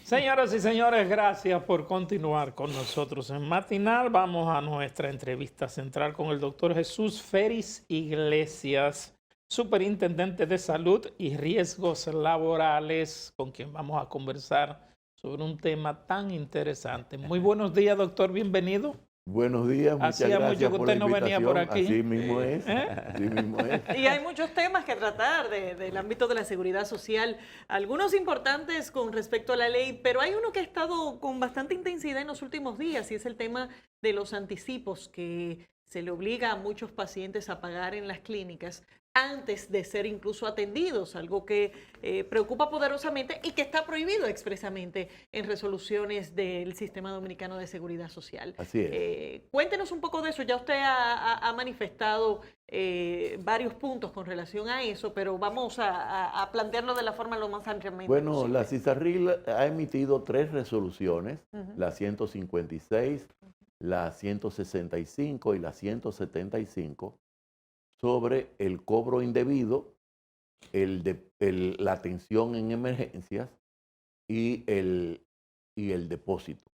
Señoras y señores, gracias por continuar con nosotros en Matinal. Vamos a nuestra entrevista central con el doctor Jesús Feris Iglesias, superintendente de salud y riesgos laborales, con quien vamos a conversar sobre un tema tan interesante. Muy buenos días, doctor, bienvenido. Buenos días, muchas Hacía mucho gracias que por la usted no venía por invitación. aquí. Así mismo es, ¿Eh? así mismo es. Y hay muchos temas que tratar del ámbito de la seguridad social, algunos importantes con respecto a la ley, pero hay uno que ha estado con bastante intensidad en los últimos días y es el tema de los anticipos que se le obliga a muchos pacientes a pagar en las clínicas antes de ser incluso atendidos, algo que preocupa poderosamente y que está prohibido expresamente en resoluciones del Sistema Dominicano de Seguridad Social. Así es. Cuéntenos un poco de eso, ya usted ha manifestado varios puntos con relación a eso, pero vamos a plantearlo de la forma lo más ampliamente Bueno, posible. la CISARRIL ha emitido 3 resoluciones, la 156, la 165 y la 175, sobre el cobro indebido, la atención en emergencias y el depósito.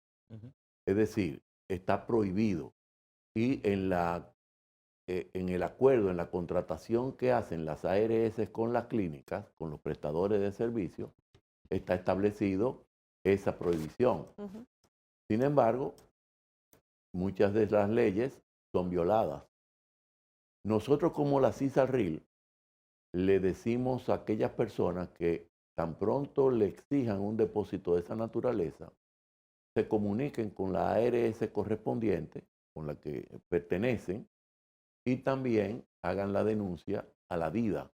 Es decir, está prohibido. Y en el acuerdo, en la contratación que hacen las ARS con las clínicas, con los prestadores de servicios, está establecido esa prohibición. Sin embargo, muchas de las leyes son violadas. Nosotros como la CISARRIL le decimos a aquellas personas que tan pronto le exijan un depósito de esa naturaleza, se comuniquen con la ARS correspondiente, con la que pertenecen, y también hagan la denuncia a la DIDA,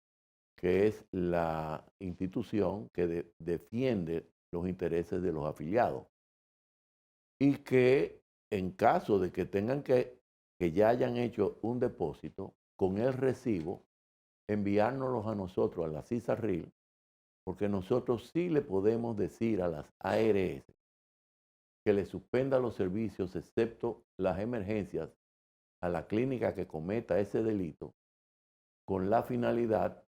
que es la institución que defiende los intereses de los afiliados. Y que en caso de que tengan que ya hayan hecho un depósito, con el recibo, enviárnoslos a nosotros, a la CISARRIL, porque nosotros sí le podemos decir a las ARS que le suspenda los servicios excepto las emergencias a la clínica que cometa ese delito, con la finalidad,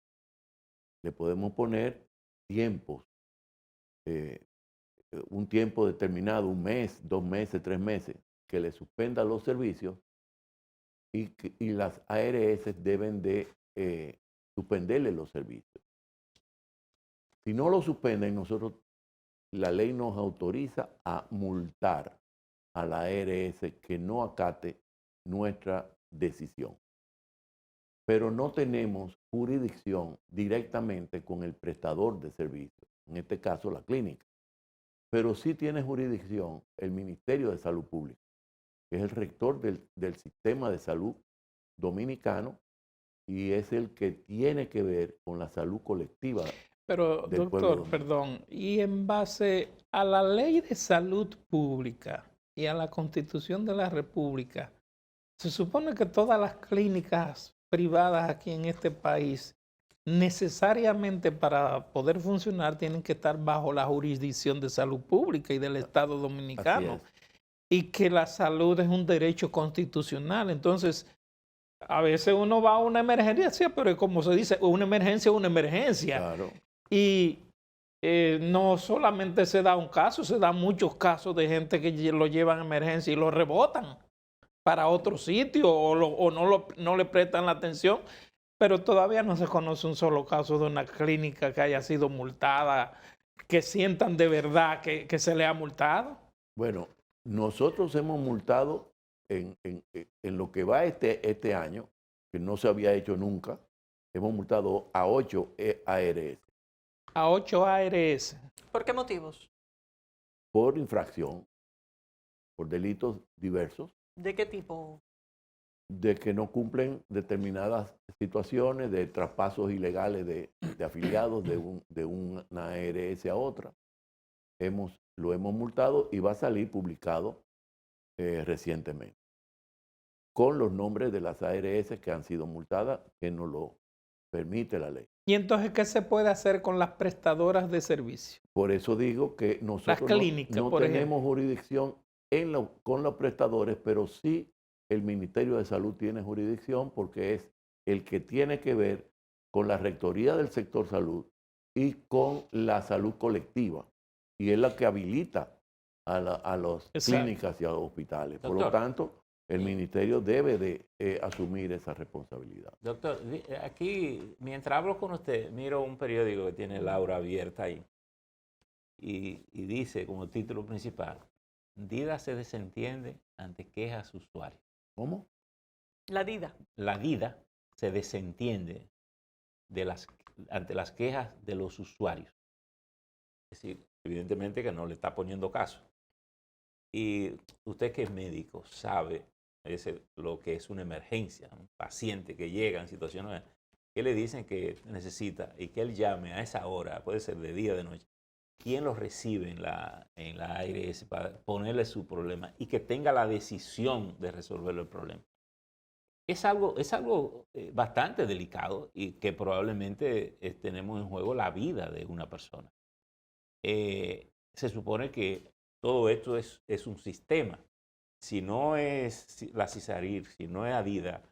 le podemos poner tiempos, un tiempo determinado, 1 mes, 2 meses, 3 meses, que le suspenda los servicios y las ARS deben de suspenderle los servicios. Si no lo suspenden, la ley nos autoriza a multar a la ARS que no acate nuestra decisión. Pero no tenemos jurisdicción directamente con el prestador de servicios, en este caso la clínica. Pero sí tiene jurisdicción el Ministerio de Salud Pública, que es el rector del sistema de salud dominicano y es el que tiene que ver con la salud colectiva. Pero, del doctor, perdón, y en base a la ley de salud pública y a la Constitución de la República, se supone que todas las clínicas privadas aquí en este país, necesariamente para poder funcionar, tienen que estar bajo la jurisdicción de salud pública y del Estado Dominicano. Y que la salud es un derecho constitucional. Entonces, a veces uno va a una emergencia, pero como se dice, una emergencia es una emergencia. Claro. Y no solamente se da un caso, se dan muchos casos de gente que lo llevan a emergencia y lo rebotan para otro sitio o no le prestan la atención, pero todavía no se conoce un solo caso de una clínica que haya sido multada, que sientan de verdad que se le ha multado. Bueno, nosotros hemos multado en lo que va este año, que no se había hecho nunca, hemos multado a 8 ARS. A 8 ARS. ¿Por qué motivos? Por infracción, por delitos diversos, ¿De qué tipo? de que no cumplen determinadas situaciones de traspasos ilegales de afiliados de una ARS a otra. Lo hemos multado y va a salir publicado recientemente, con los nombres de las ARS que han sido multadas, que nos lo permite la ley. ¿Y entonces qué se puede hacer con las prestadoras de servicio? Por eso digo que nosotros clínicas, no por tenemos ejemplo. jurisdicción con los prestadores, pero sí el Ministerio de Salud tiene jurisdicción porque es el que tiene que ver con la rectoría del sector salud y con la salud colectiva. y es la que habilita a las Exacto. clínicas y a los hospitales. Por lo Doctor. tanto, el ministerio debe de asumir esa responsabilidad. Doctor, aquí, mientras hablo con usted, miro un periódico que tiene Laura abierta ahí y dice como título principal, DIDA se desentiende ante quejas usuarias. ¿Cómo? La DIDA. La DIDA se desentiende ante las quejas de los usuarios. Es decir, evidentemente que no le está poniendo caso. Y usted que es médico sabe lo que es una emergencia, un paciente que llega en situaciones que le dicen que necesita y que él llame a esa hora, puede ser de día o de noche. ¿Quién lo recibe en la ARS para ponerle su problema y que tenga la decisión de resolver el problema? Es algo bastante delicado y que probablemente tenemos en juego la vida de una persona. Se supone que todo esto es un sistema. Si no es la CISARIR, si no es ADIDA,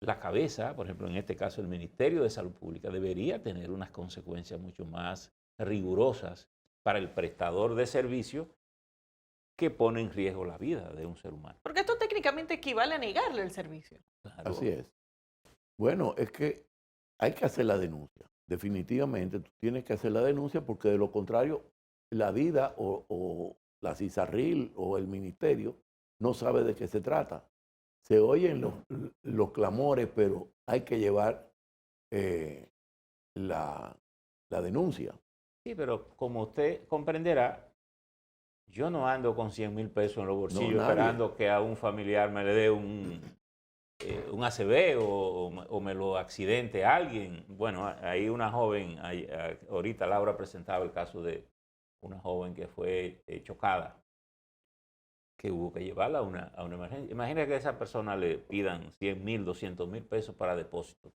la cabeza, por ejemplo, en este caso el Ministerio de Salud Pública, debería tener unas consecuencias mucho más rigurosas para el prestador de servicio que pone en riesgo la vida de un ser humano. Porque esto técnicamente equivale a negarle el servicio. Claro. Así es. Bueno, es que hay que hacer la denuncia. Definitivamente tú tienes que hacer la denuncia porque de lo contrario la DIDA o la CISARRIL o el ministerio no sabe de qué se trata. Se oyen los clamores, pero hay que llevar la denuncia. Sí, pero como usted comprenderá, yo no ando con 100,000 pesos en los bolsillos nadie. esperando que a un familiar me le dé un ACV o me lo accidente alguien. Bueno, hay una joven, ahorita Laura presentaba el caso de una joven que fue chocada, que hubo que llevarla a una emergencia. Imagina que a esa persona le pidan 100,000, 200,000 pesos para depósito.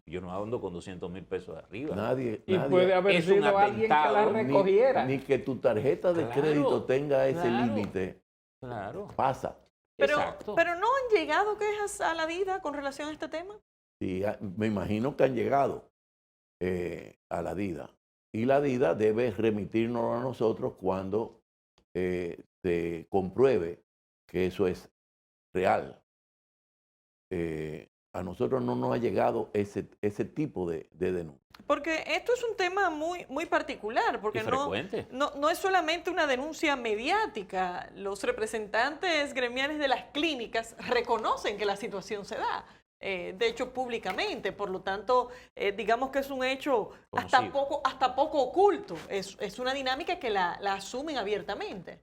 Yo no ando con 200,000 pesos arriba. Nadie, Y puede haber Es un sido alguien que la atentado, recogiera. ni que tu tarjeta de Claro, crédito tenga ese claro. límite, Claro. pasa. Exacto. Pero ¿no han llegado quejas a la DIDA con relación a este tema? Sí, me imagino que han llegado a la DIDA. Y la DIDA debe remitirnos a nosotros cuando se compruebe que eso es real. A nosotros no nos ha llegado ese tipo de denuncia. Porque esto es un tema muy particular, porque Y frecuente. no es solamente una denuncia mediática. Los representantes gremiales de las clínicas reconocen que la situación se da, de hecho públicamente, por lo tanto, digamos que es un hecho hasta poco oculto, es una dinámica que la asumen abiertamente.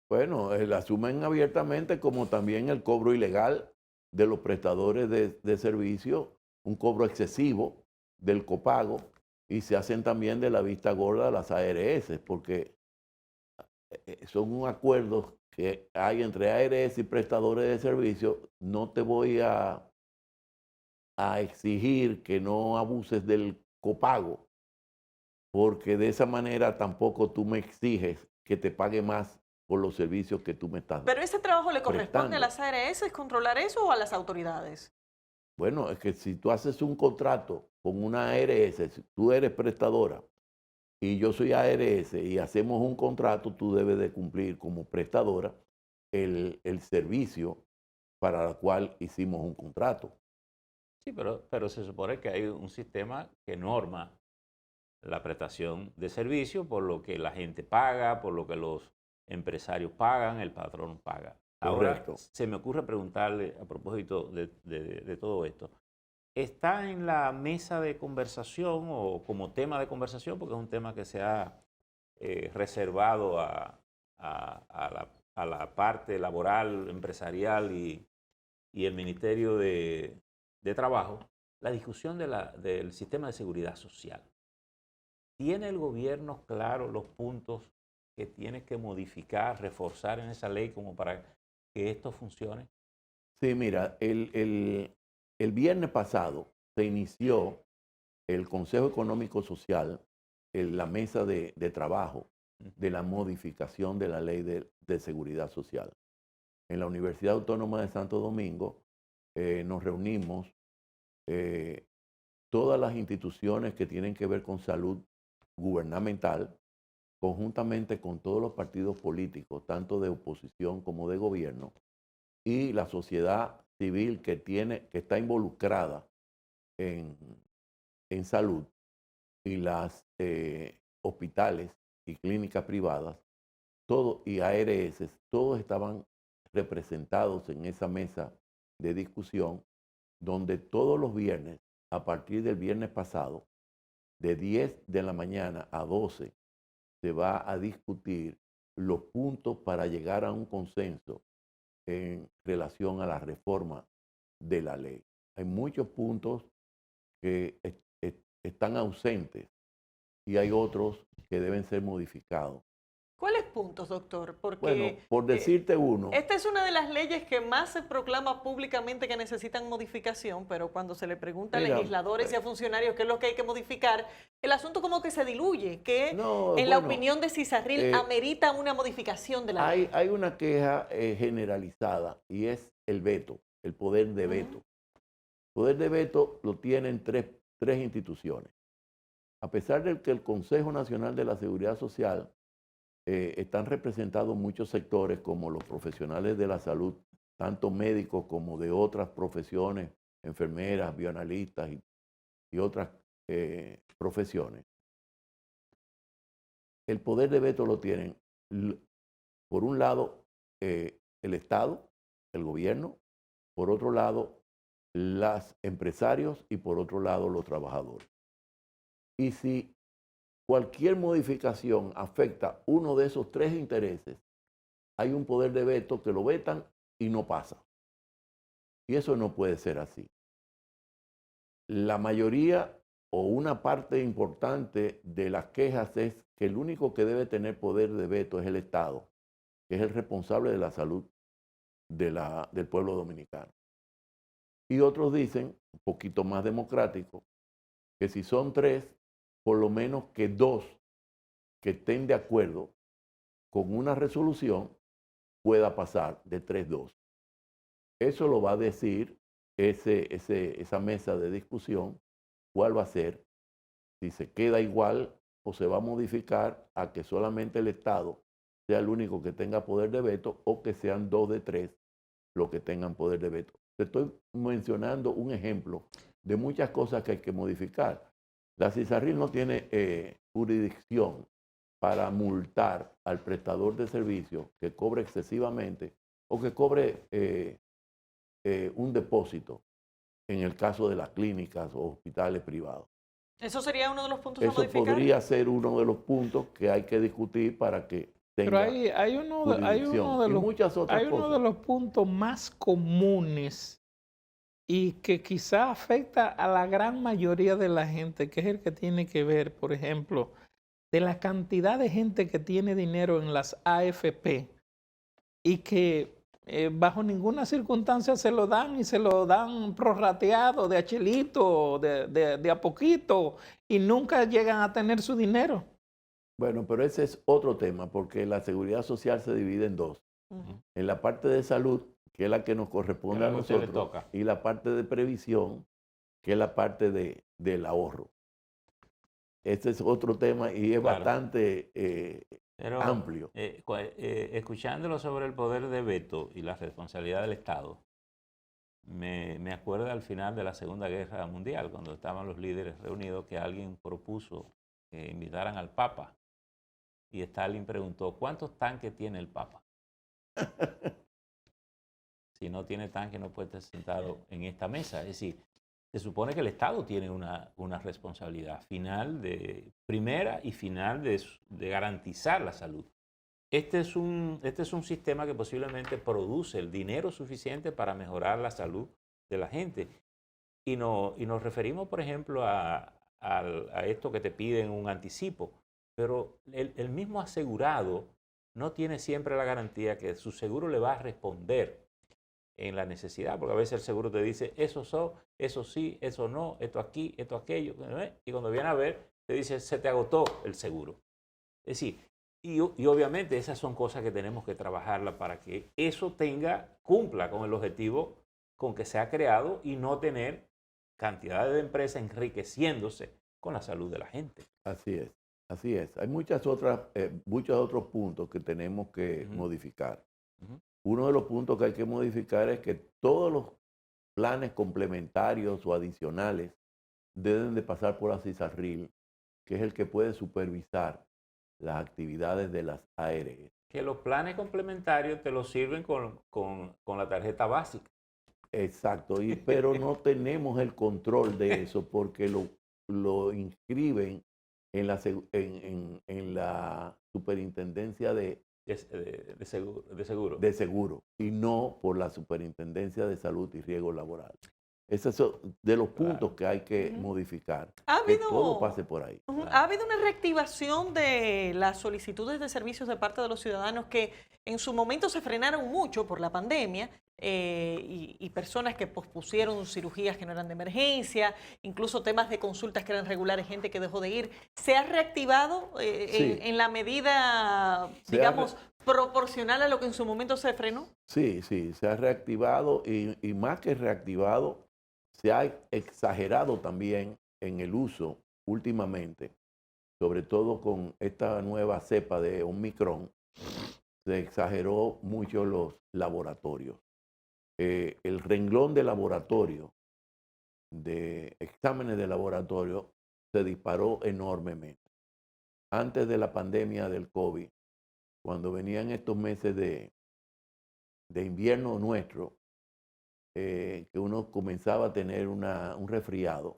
Bueno, la asumen abiertamente como también el cobro ilegal de los prestadores de servicio, un cobro excesivo del copago, y se hacen también de la vista gorda las ARS, porque son acuerdos que hay entre ARS y prestadores de servicio. No te voy a exigir que no abuses del copago, porque de esa manera tampoco tú me exiges que te pague más por los servicios que tú me estás dando. Pero ese trabajo le corresponde prestando. a las ARS, controlar eso, o a las autoridades. Bueno, es que si tú haces un contrato con una ARS, si tú eres prestadora y yo soy ARS y hacemos un contrato, tú debes de cumplir como prestadora el servicio para el cual hicimos un contrato. Sí, pero se supone que hay un sistema que norma la prestación de servicio por lo que la gente paga, por lo que los empresarios pagan, el patrón paga. Ahora, Correcto. se me ocurre preguntarle a propósito de todo esto, ¿está en la mesa de conversación o como tema de conversación? Porque es un tema que se ha reservado a la parte laboral, empresarial y el Ministerio de Trabajo, la discusión del sistema de seguridad social. ¿Tiene el gobierno claro los puntos que tiene que modificar, reforzar en esa ley como para que esto funcione? Sí, mira, el viernes pasado se inició el Consejo Económico Social, la mesa de trabajo de la modificación de la ley de seguridad social. En la Universidad Autónoma de Santo Domingo nos reunimos todas las instituciones que tienen que ver con salud gubernamental conjuntamente con todos los partidos políticos, tanto de oposición como de gobierno, y la sociedad civil que está involucrada en salud, y las hospitales y clínicas privadas, y ARS, todos estaban representados en esa mesa de discusión, donde todos los viernes, a partir del viernes pasado, de 10 de la mañana a 12, se va a discutir los puntos para llegar a un consenso en relación a la reforma de la ley. Hay muchos puntos que están ausentes y hay otros que deben ser modificados. ¿Cuáles puntos, doctor? Porque Bueno, por decirte uno. esta es una de las leyes que más se proclama públicamente que necesitan modificación, pero cuando se le pregunta a legisladores y a funcionarios qué es lo que hay que modificar, el asunto como que se diluye, que la opinión de Cisarril amerita una modificación de la ley. Hay una queja generalizada y es el veto, el poder de veto. El poder de veto lo tienen tres instituciones. A pesar de que el Consejo Nacional de la Seguridad Social están representados muchos sectores como los profesionales de la salud, tanto médicos como de otras profesiones, enfermeras, bioanalistas y otras profesiones. El poder de veto lo tienen, por un lado, el Estado, el gobierno, por otro lado, los empresarios y por otro lado, los trabajadores. Y si cualquier modificación afecta uno de esos tres intereses, hay un poder de veto que lo vetan y no pasa. Y eso no puede ser así. La mayoría o una parte importante de las quejas es que el único que debe tener poder de veto es el Estado, que es el responsable de la salud del pueblo dominicano. Y otros dicen, un poquito más democrático, que si son tres, por lo menos que dos que estén de acuerdo con una resolución pueda pasar de 3-2. Eso lo va a decir esa mesa de discusión, cuál va a ser, si se queda igual o se va a modificar a que solamente el Estado sea el único que tenga poder de veto o que sean 2 de 3 los que tengan poder de veto. Te estoy mencionando un ejemplo de muchas cosas que hay que modificar. La Cisarril no tiene jurisdicción para multar al prestador de servicios que cobre excesivamente o que cobre un depósito en el caso de las clínicas o hospitales privados. ¿Eso sería uno de los puntos a Eso modificar? podría ser uno de los puntos que hay que discutir para que tenga Pero hay uno de los puntos más comunes y que quizá afecta a la gran mayoría de la gente, que es el que tiene que ver, por ejemplo, de la cantidad de gente que tiene dinero en las AFP y que bajo ninguna circunstancia se lo dan y se lo dan prorrateado de a chelito, de a poquito y nunca llegan a tener su dinero. Bueno, pero ese es otro tema porque la seguridad social se divide en dos. En la parte de salud, que es la que nos corresponde a nosotros, y la parte de previsión, que es la parte del ahorro. Este es otro tema y es bastante amplio. Escuchándolo sobre el poder de veto y la responsabilidad del Estado, me acuerdo al final de la Segunda Guerra Mundial, cuando estaban los líderes reunidos, que alguien propuso que invitaran al Papa. Y Stalin preguntó, ¿cuántos tanques tiene el Papa? Si no tiene tanque, no puede estar sentado en esta mesa. Es decir, se supone que el Estado tiene una responsabilidad primera y final de garantizar la salud. Este es un sistema que posiblemente produce el dinero suficiente para mejorar la salud de la gente. Y nos referimos, por ejemplo, a esto que te piden un anticipo. Pero el mismo asegurado no tiene siempre la garantía que su seguro le va a responder en la necesidad, porque a veces el seguro te dice, eso sí, eso no, esto aquí, esto aquello, y cuando viene a ver, te dice, se te agotó el seguro. Es decir, y obviamente esas son cosas que tenemos que trabajarla para que eso cumpla con el objetivo con que se ha creado y no tener cantidades de empresas enriqueciéndose con la salud de la gente. Así es. Así es. Hay muchos otros puntos que tenemos que modificar. Uno de los puntos que hay que modificar es que todos los planes complementarios o adicionales deben de pasar por la CISARRIL, que es el que puede supervisar las actividades de las ARS. Que los planes complementarios te los sirven con la tarjeta básica. Exacto, pero no tenemos el control de eso porque lo inscriben en la superintendencia de seguro y no por la superintendencia de salud y riesgo laboral. Esos son de los puntos que hay que modificar. Que todo pase por ahí. ¿Ha habido una reactivación de las solicitudes de servicios de parte de los ciudadanos que en su momento se frenaron mucho por la pandemia y personas que pospusieron cirugías que no eran de emergencia, incluso temas de consultas que eran regulares, gente que dejó de ir? ¿Se ha reactivado Sí. en la medida, digamos, proporcional a lo que en su momento se frenó? Sí, se ha reactivado y más que reactivado, se ha exagerado también en el uso últimamente, sobre todo con esta nueva cepa de Omicron, se exageró mucho los laboratorios. El renglón de laboratorio, de exámenes de laboratorio, se disparó enormemente. Antes de la pandemia del COVID, cuando venían estos meses de invierno nuestro, que uno comenzaba a tener un resfriado,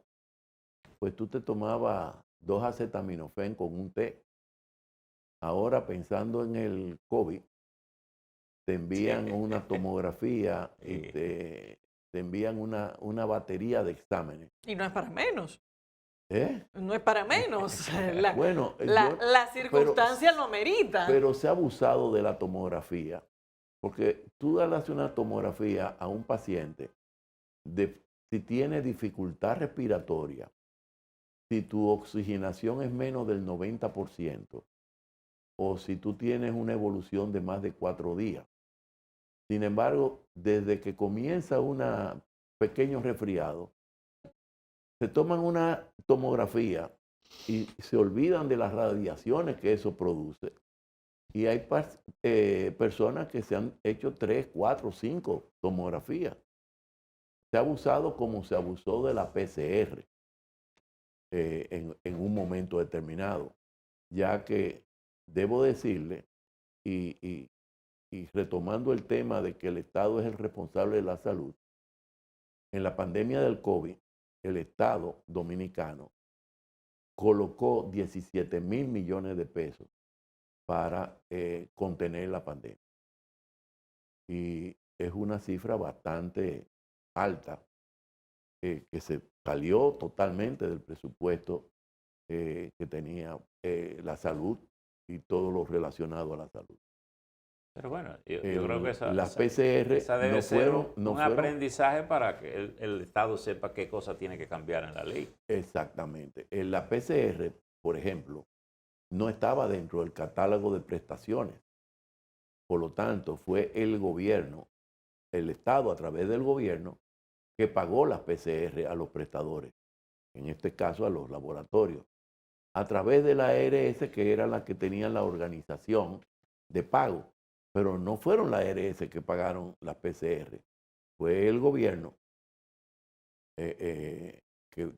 pues tú te tomabas 2 acetaminofén con un té. Ahora, pensando en el COVID, te envían una tomografía y te envían una batería de exámenes. Y no es para menos. ¿Eh? No es para menos. Bueno, la circunstancia lo merita. Pero se ha abusado de la tomografía, porque tú das una tomografía a un paciente si tiene dificultad respiratoria, si tu oxigenación es menos del 90%, o si tú tienes una evolución de más de 4 días. Sin embargo, desde que comienza un pequeño resfriado, se toman una tomografía y se olvidan de las radiaciones que eso produce. Y hay personas que se han hecho 3, 4, 5 tomografías. Se ha abusado como se abusó de la PCR en un momento determinado, ya que debo decirle, y retomando el tema de que el Estado es el responsable de la salud, en la pandemia del COVID, el Estado dominicano colocó 17,000 millones de pesos para contener la pandemia. Y es una cifra bastante alta que se salió totalmente del presupuesto que tenía la salud y todo lo relacionado a la salud. Pero bueno, yo creo que las PCR esa debe ser un fueron aprendizaje para que el Estado sepa qué cosa tiene que cambiar en la ley. Exactamente. La PCR, por ejemplo, no estaba dentro del catálogo de prestaciones. Por lo tanto, fue el gobierno, el Estado a través del gobierno, que pagó las PCR a los prestadores, en este caso a los laboratorios, a través de la ARS, que era la que tenía la organización de pago. Pero no fueron las ARS que pagaron las PCR, fue el gobierno que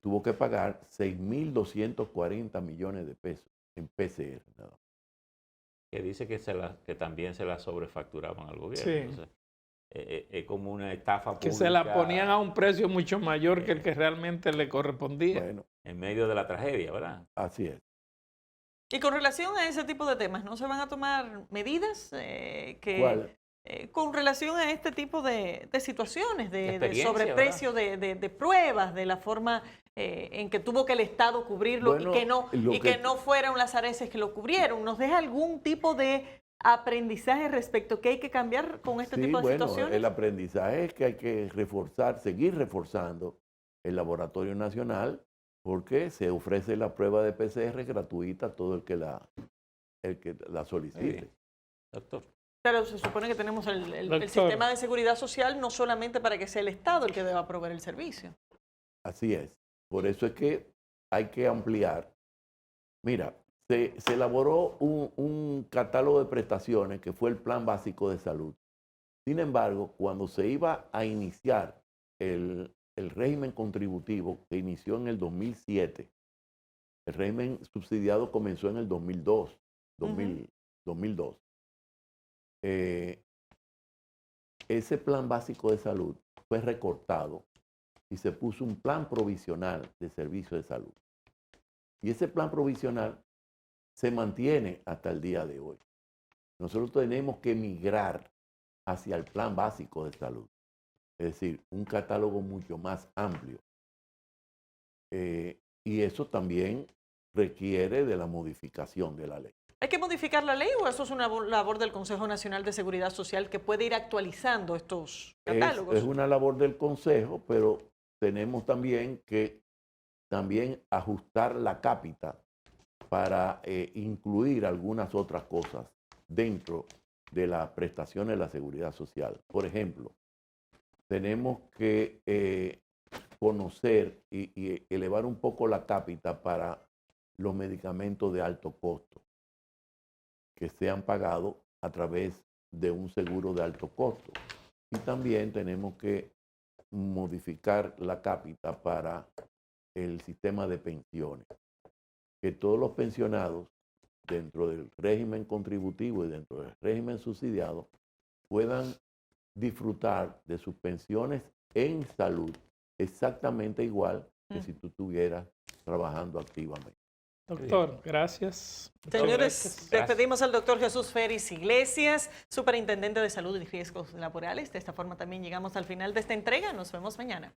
tuvo que pagar 6,240 millones de pesos en PCR. ¿No? Que dice que también se la sobrefacturaban al gobierno. Sí. Entonces, es como una estafa pública. Que se la ponían a un precio mucho mayor que el que realmente le correspondía. Bueno, En medio de la tragedia, ¿verdad? así es. Y con relación a ese tipo de temas, ¿no se van a tomar medidas ¿Cuál? con relación a este tipo de situaciones, de Experiencia, sobreprecio de pruebas, de la forma en que tuvo que el Estado cubrirlo Bueno, y que no fueron las ARS que lo cubrieron? ¿Nos deja algún tipo de aprendizaje respecto a qué hay que cambiar con este tipo de situaciones? El aprendizaje es que hay que seguir reforzando el Laboratorio Nacional, porque se ofrece la prueba de PCR gratuita a todo el que la solicite. Doctor. Pero se supone que tenemos el Doctor. sistema de seguridad social no solamente para que sea el Estado el que deba proveer el servicio. Así es. Por eso es que hay que ampliar. Mira, se elaboró un catálogo de prestaciones que fue el Plan Básico de Salud. Sin embargo, cuando se iba a iniciar el régimen contributivo que inició en el 2007, el régimen subsidiado comenzó en el 2002. 2002. Ese Plan Básico de Salud fue recortado y se puso un plan provisional de servicio de salud. Y ese plan provisional se mantiene hasta el día de hoy. Nosotros tenemos que migrar hacia el plan básico de salud, es decir, un catálogo mucho más amplio. Y eso también requiere de la modificación de la ley. ¿Hay que modificar la ley o eso es una labor del Consejo Nacional de Seguridad Social que puede ir actualizando estos catálogos? Es una labor del Consejo, pero tenemos también que ajustar la cápita para incluir algunas otras cosas dentro de las prestaciones de la seguridad social. Por ejemplo, tenemos que conocer y elevar un poco la cápita para los medicamentos de alto costo que sean pagados a través de un seguro de alto costo. Y también tenemos que modificar la cápita para el sistema de pensiones, que todos los pensionados dentro del régimen contributivo y dentro del régimen subsidiado puedan disfrutar de sus pensiones en salud exactamente igual que si tú estuvieras trabajando activamente. Doctor, gracias. Señores, despedimos al doctor Jesús Félix Iglesias, superintendente de Salud y Riesgos Laborales. De esta forma también llegamos al final de esta entrega. Nos vemos mañana.